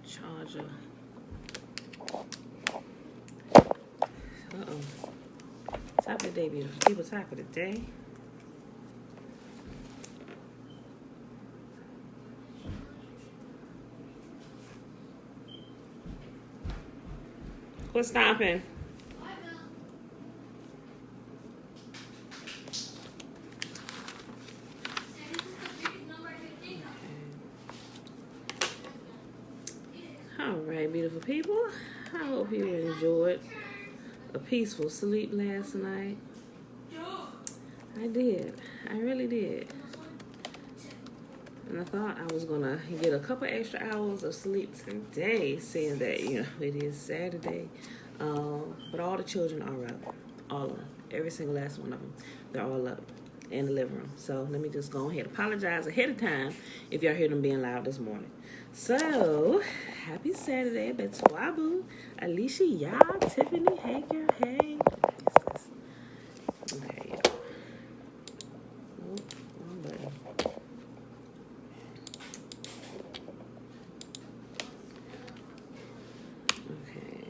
Charger. Top of the day, beautiful people. Top of the day. Quit stomping. Alright, beautiful people. I hope you enjoyed a peaceful sleep last night. I did. I really did. And I thought I was going to get a couple extra hours of sleep today, seeing that, you know, it is Saturday. But all the children are up. All of them. Every single last one of them. They're all up in the living room. So let me just go ahead and apologize ahead of time if y'all hear them being loud this morning. So, happy Saturday, Betwabu, Alicia, y'all, Tiffany, hey girl, hey. Okay, y'all. Nope, wrong button. Okay.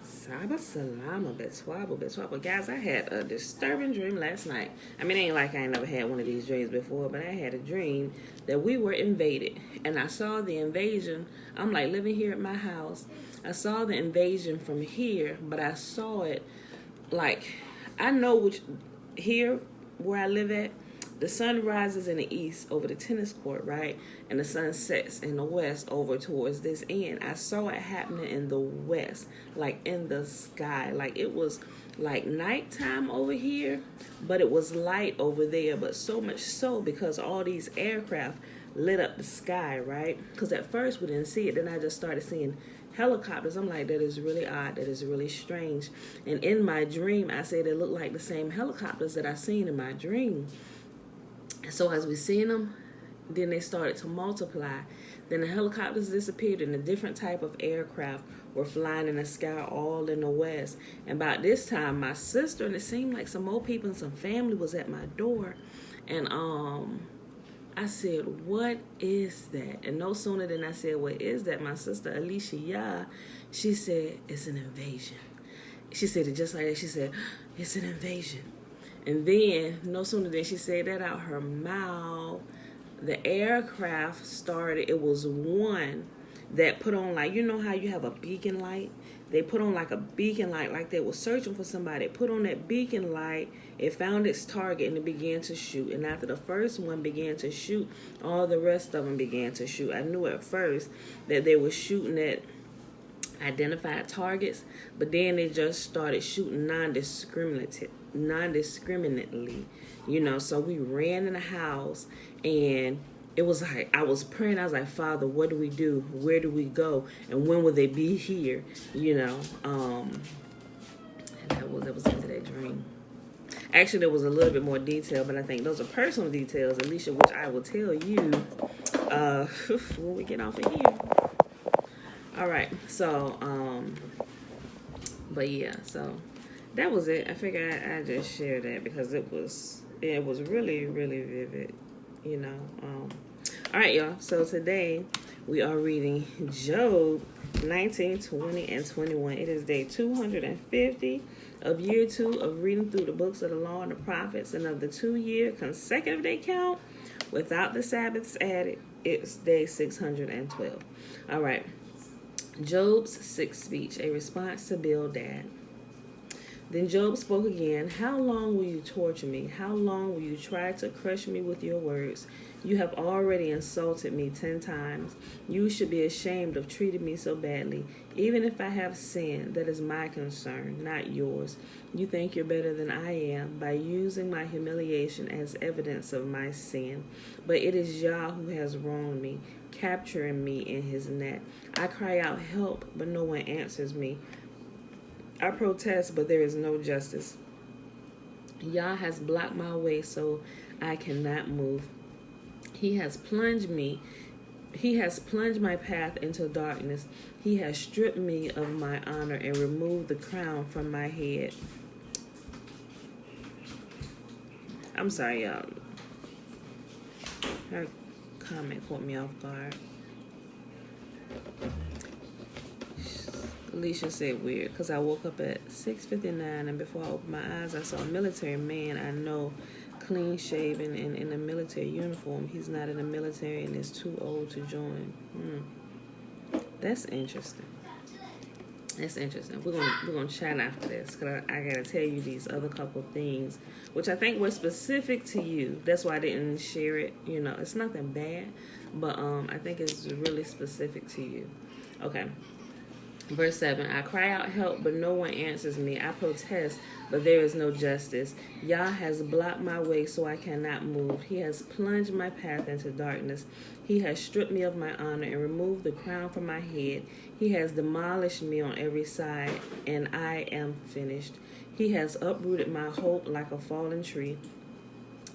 Saba Salama, Betwabu. Guys, I had a disturbing dream last night. I mean, it ain't like I ain't never had one of these dreams before, but I had a dream that we were invaded. And I saw the invasion. I'm like living here at my house. I saw the invasion from here, but I saw it like, I know which, here where I live at, the sun rises in the east over the tennis court, right? And the sun sets in the west over towards this end. I saw it happening in the west, like in the sky. Like it was like nighttime over here, but it was light over there. But so much so because all these aircraft lit up the sky, right? Because at first we didn't see it. Then I just started seeing helicopters. I'm like, that is really odd. That is really strange. And in my dream, I said it looked like the same helicopters that I seen in my dream. So as we seen them, then they started to multiply. Then the helicopters disappeared and a different type of aircraft were flying in the sky all in the west. And about this time, my sister, and it seemed like some more people and some family was at my door. And I said, what is that? And no sooner than I said, what is that? My sister, Alicia, she said, it's an invasion. She said it just like that. She said, it's an invasion. And then, no sooner than she said that out her mouth, the aircraft started. It was one that put on, like, you know how you have a beacon light? They put on like a beacon light, like they were searching for somebody. It put on that beacon light, it found its target, and it began to shoot. And after the first one began to shoot, all the rest of them began to shoot. I knew at first that they were shooting at identified targets, but then they just started shooting non-discriminately, you know. So we ran in the house, and it was like I was praying. I was like, Father, what do we do? Where do we go? And when will they be here? You know, and that was into that dream. Actually, there was a little bit more detail, but I think those are personal details, Alicia, which I will tell you when we get off of here. All right, so, but yeah, so that was it. I figured I just share that because it was really, really vivid, you know. All right, y'all. So today we are reading Job 19, 20, and 21. It is day 250 of year 2 of reading through the books of the law and the prophets, and of the 2-year consecutive day count without the Sabbaths added, it's day 612. All right. Job's sixth speech, a response to Bildad. Then Job spoke again. How long will you torture me? How long will you try to crush me with your words? You have already insulted me 10 times. You should be ashamed of treating me so badly. Even if I have sinned, that is my concern, not yours. You think you're better than I am by using my humiliation as evidence of my sin. But it is Yah who has wronged me, capturing me in his net. I cry out, help, but no one answers me. I protest, but there is no justice. Yah has blocked my way so I cannot move. He has plunged my path into darkness. He has stripped me of my honor and removed the crown from my head. I'm sorry, y'all. Her comment caught me off guard. Alicia said weird because I woke up at 6:59 and before I opened my eyes I saw a military man I know, clean shaven and in a military uniform. He's not in the military and is too old to join. That's interesting. That's interesting. We're gonna chat after this because I gotta tell you these other couple things, which I think were specific to you. That's why I didn't share it. You know, it's nothing bad, but I think it's really specific to you. Okay. Verse 7, I cry out help, but no one answers me. I protest, but there is no justice. Yah has blocked my way so I cannot move. He has plunged my path into darkness. He has stripped me of my honor and removed the crown from my head. He has demolished me on every side, and I am finished. He has uprooted my hope like a fallen tree.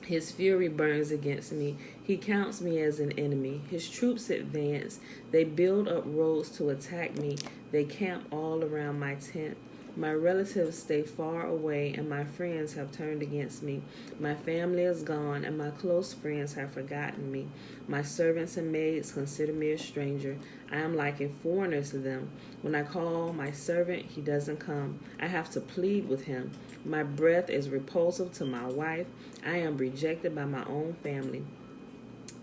His fury burns against me. He counts me as an enemy. His troops advance. They build up roads to attack me. They camp all around my tent. My relatives stay far away, and my friends have turned against me. My family is gone, and my close friends have forgotten me. My servants and maids consider me a stranger. I am like a foreigner to them. When I call my servant, he doesn't come. I have to plead with him. My breath is repulsive to my wife. I am rejected by my own family.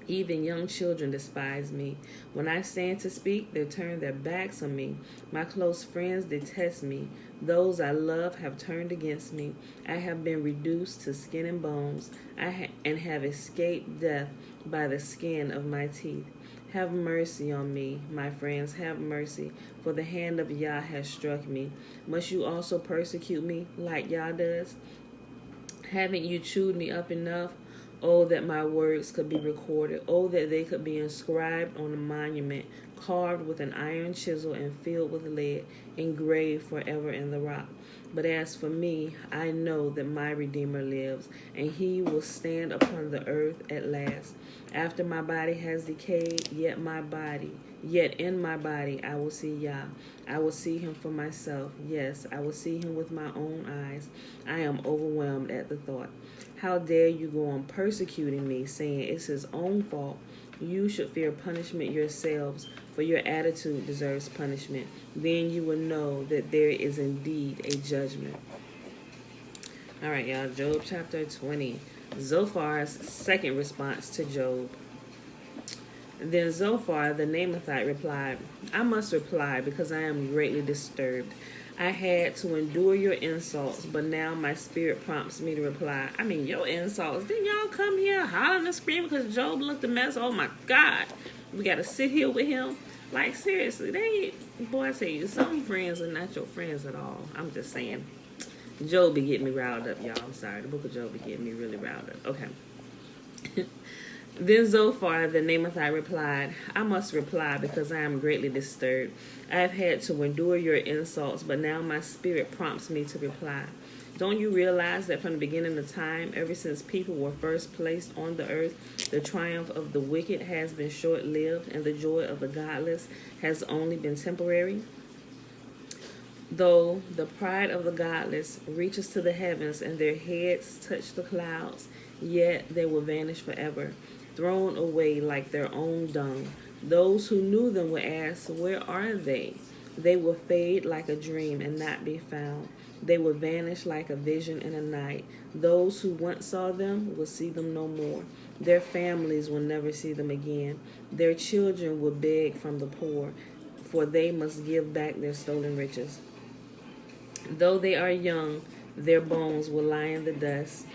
Even young children despise me. When I stand to speak, they turn their backs on me. My close friends detest me. Those I love have turned against me. I have been reduced to skin and bones, and have escaped death by the skin of my teeth. Have mercy on me, my friends, have mercy, for the hand of Yah has struck me. Must you also persecute me like Yah does? Haven't you chewed me up enough? Oh, that my words could be recorded. Oh, that they could be inscribed on a monument, carved with an iron chisel and filled with lead, engraved forever in the rock. But as for me, I know that my Redeemer lives, and he will stand upon the earth at last. After my body has decayed, yet in my body I will see Yah. I will see him for myself. Yes, I will see him with my own eyes. I am overwhelmed at the thought. How dare you go on persecuting me, saying it's his own fault? You should fear punishment yourselves, for your attitude deserves punishment. Then you will know that there is indeed a judgment. All right, y'all, Job chapter 20. Zophar's second response to Job. Then Zophar the Naamathite replied, I must reply because I am greatly disturbed. I had to endure your insults, but now my spirit prompts me to reply. I mean, your insults. Didn't y'all come here hollering and screaming because Job looked a mess? Oh my God. We got to sit here with him? Like, seriously, boy, I tell you, some friends are not your friends at all. I'm just saying. Job be getting me riled up, y'all. I'm sorry. The book of Job be getting me really riled up. Okay. Then Zophar the Naamathite replied, I must reply because I am greatly disturbed. I have had to endure your insults, but now my spirit prompts me to reply. Don't you realize that from the beginning of time, ever since people were first placed on the earth, the triumph of the wicked has been short-lived, and the joy of the godless has only been temporary? Though the pride of the godless reaches to the heavens and their heads touch the clouds, yet they will vanish forever, thrown away like their own dung. Those who knew them will ask, where are they? They will fade like a dream and not be found. They will vanish like a vision in a night. Those who once saw them will see them no more. Their families will never see them again. Their children will beg from the poor, for they must give back their stolen riches. Though they are young, their bones will lie in the dust.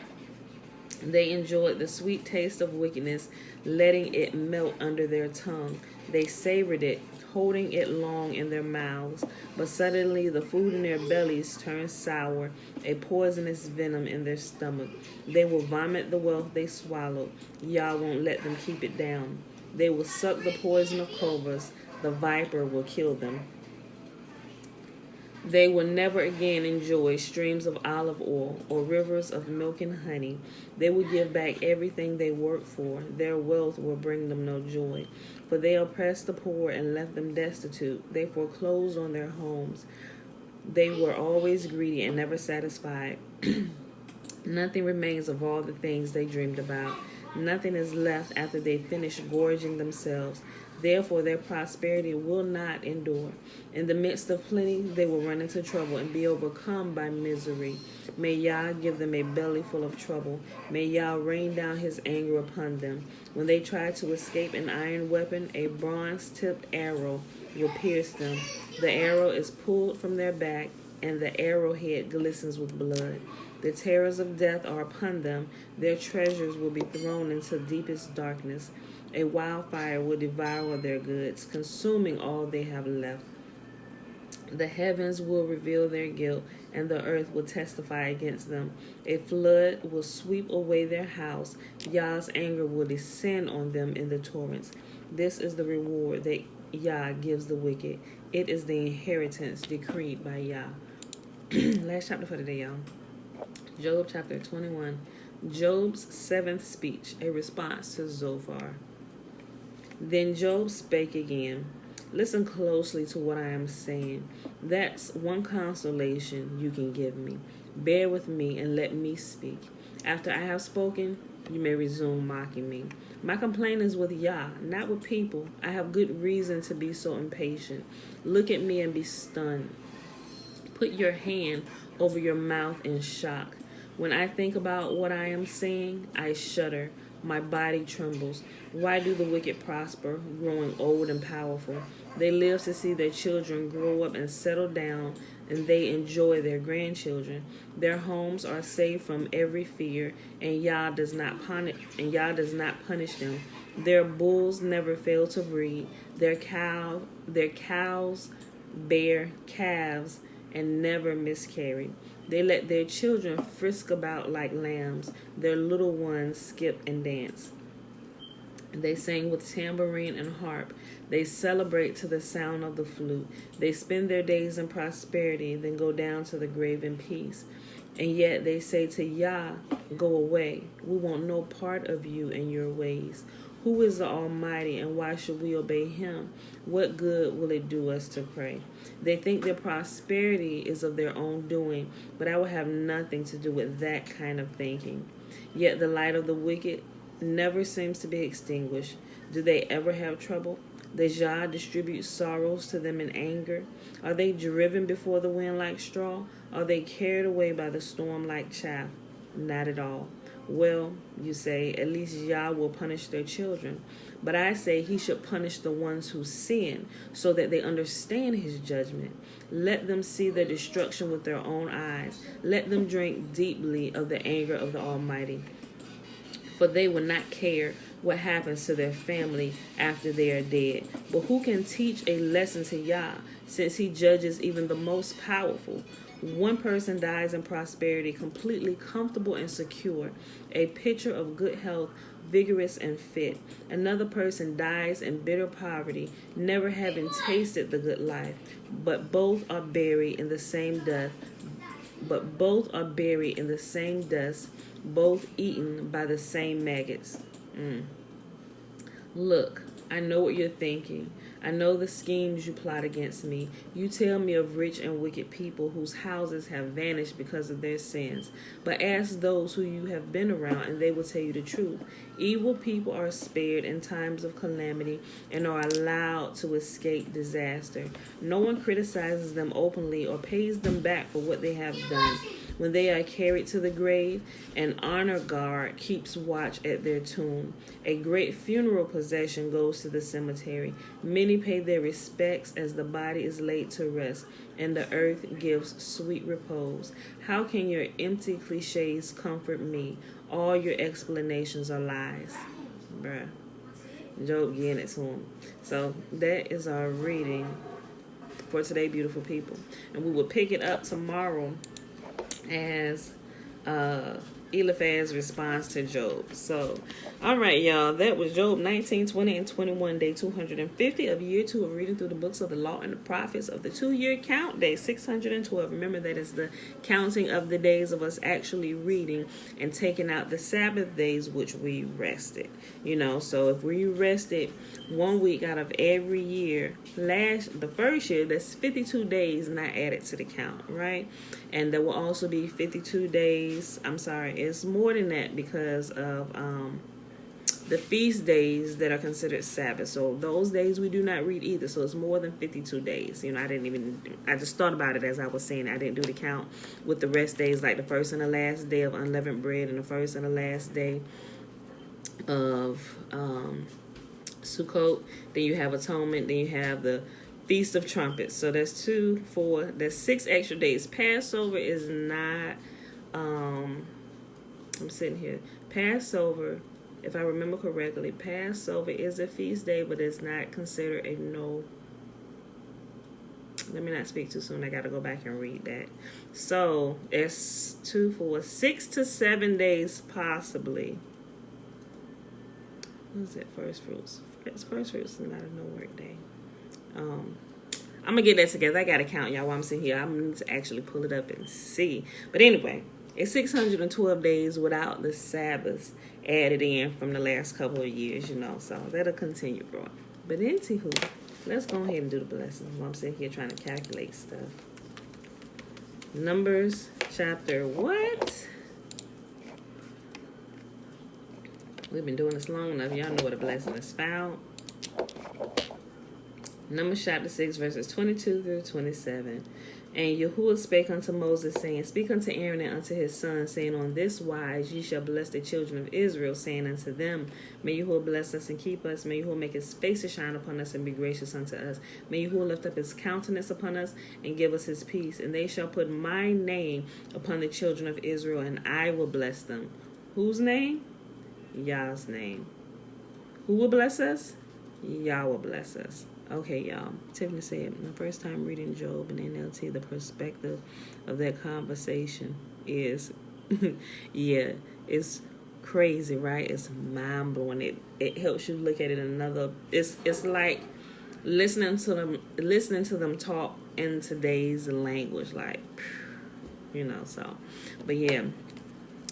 They enjoyed the sweet taste of wickedness, letting it melt under their tongue. They savored it, holding it long in their mouths. But suddenly the food in their bellies turns sour, a poisonous venom in their stomach. They will vomit the wealth they swallowed. Yah won't let them keep it down. They will suck the poison of cobras. The viper will kill them. They will never again enjoy streams of olive oil or rivers of milk and honey. They will give back everything they worked for. Their wealth will bring them no joy. For they oppressed the poor and left them destitute. They foreclosed on their homes. They were always greedy and never satisfied. Nothing remains of all the things they dreamed about. Nothing is left after they finish gorging themselves. Therefore, their prosperity will not endure. In the midst of plenty, they will run into trouble and be overcome by misery. May Yah give them a belly full of trouble. May Yah rain down his anger upon them. When they try to escape an iron weapon, a bronze-tipped arrow will pierce them. The arrow is pulled from their back, and the arrowhead glistens with blood. The terrors of death are upon them. Their treasures will be thrown into deepest darkness. A wildfire will devour their goods, consuming all they have left. The heavens will reveal their guilt, and the earth will testify against them. A flood will sweep away their house. Yah's anger will descend on them in the torrents. This is the reward that Yah gives the wicked. It is the inheritance decreed by Yah. Last chapter for today, y'all. Job chapter 21. Job's seventh speech, a response to Zophar. Then Job spake again. Listen closely to what I am saying. That's one consolation you can give me. Bear with me and let me speak. After I have spoken, you may resume mocking me. My complaint is with Yah, not with people. I have good reason to be so impatient. Look at me and be stunned. Put your hand over your mouth in shock. When I think about what I am saying, I shudder. My body trembles. Why do the wicked prosper, growing old and powerful? They live to see their children grow up and settle down, and they enjoy their grandchildren. Their homes are saved from every fear, and Yah does not punish them. Their bulls never fail to breed. Their cows bear calves and never miscarry. They let their children frisk about like lambs. Their little ones skip and dance. They sing with tambourine and harp. They celebrate to the sound of the flute. They spend their days in prosperity, then go down to the grave in peace. And yet they say to Yah, go away. We want no part of you and your ways. Who is the Almighty, and why should we obey him? What good will it do us to pray? They think their prosperity is of their own doing, but I will have nothing to do with that kind of thinking. Yet the light of the wicked never seems to be extinguished. Do they ever have trouble? Does Yah distribute sorrows to them in anger? Are they driven before the wind like straw? Are they carried away by the storm like chaff? Not at all. Well, you say, at least Yah will punish their children. But I say he should punish the ones who sin, so that they understand his judgment. Let them see their destruction with their own eyes. Let them drink deeply of the anger of the Almighty. For they will not care what happens to their family after they are dead. But who can teach a lesson to Yah, since he judges even the most powerful? One person dies in prosperity, completely comfortable and secure, a picture of good health, vigorous and fit. Another person dies in bitter poverty, never having tasted the good life. But both are buried in the same dust. Both eaten by the same maggots. Look, I know what you're thinking. I know the schemes you plot against me. You tell me of rich and wicked people whose houses have vanished because of their sins. But ask those who you have been around, and they will tell you the truth. Evil people are spared in times of calamity and are allowed to escape disaster. No one criticizes them openly or pays them back for what they have done. When they are carried to the grave, an honor guard keeps watch at their tomb. A great funeral procession goes to the cemetery. Many pay their respects as the body is laid to rest, and the earth gives sweet repose. How can your empty cliches comfort me? All your explanations are lies. Bruh. Job getting it to him. So that is our reading for today, beautiful people. And we will pick it up tomorrow as Eliphaz's response to Job. So, all right, y'all. That was Job 19, 20, and 21, day 250 of year 2 of reading through the books of the law and the prophets of the 2-year count, day 612. Remember, that is the counting of the days of us actually reading and taking out the Sabbath days, which we rested. So if we rested 1 week out of every year, the first year, that's 52 days not added to the count, right? And there will also be 52 days. I'm sorry, it's more than that because of the feast days that are considered Sabbath. So those days we do not read either. So it's more than 52 days. I just thought about it as I was saying. I didn't do the count with the rest days, like the first and the last day of unleavened bread and the first and the last day of Sukkot. Then you have Atonement. Then you have the Feast of Trumpets. So that's 6 extra days. Passover is not, I'm sitting here. Passover, if I remember correctly, Passover is a feast day, but it's not considered a no. Let me not speak too soon. I got to go back and read that. So it's 6 to 7 days possibly. What is it? First fruits. First fruits is not a no work day. I'm gonna get that together. I gotta count, y'all, while I'm sitting here. I'm gonna need to actually pull it up and see. But anyway, it's 612 days without the Sabbaths added in from the last couple of years, so that'll continue growing. But anywho, let's go ahead and do the blessings while I'm sitting here trying to calculate stuff. Numbers chapter what? We've been doing this long enough. Y'all know what a blessing is found. Numbers chapter 6, verses 22 through 27. And Yahuwah spake unto Moses, saying, Speak unto Aaron and unto his sons, saying, On this wise ye shall bless the children of Israel, saying unto them, May Yahuwah bless us and keep us. May Yahuwah make his face to shine upon us and be gracious unto us. May Yahuwah lift up his countenance upon us and give us his peace. And they shall put my name upon the children of Israel, and I will bless them. Whose name? Yah's name. Who will bless us? Yah will bless us. Okay, y'all. Tiffany said, my first time reading Job and NLT, the perspective of that conversation is, yeah, it's crazy, right? It's mind-blowing. It helps you look at it another. It's like listening to them talk in today's language, like, so. But yeah.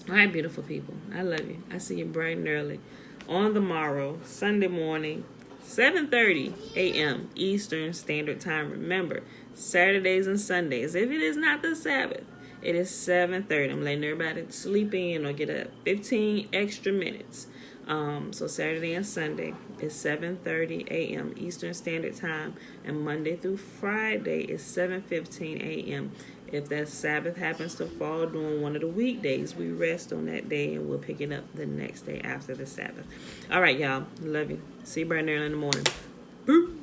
All right, beautiful people. I love you. I see you bright and early on the morrow, Sunday morning, 7:30 a.m. Eastern Standard Time. Remember, Saturdays and Sundays, if it is not the Sabbath, it is 7:30. I'm letting everybody sleep in or get up 15 extra minutes. So Saturday and Sunday is 7:30 a.m. Eastern Standard Time, and Monday through Friday is 7:15 a.m. If that Sabbath happens to fall during one of the weekdays, we rest on that day and we'll pick it up the next day after the Sabbath. All right, y'all. Love you. See you bright and early in the morning. Boop.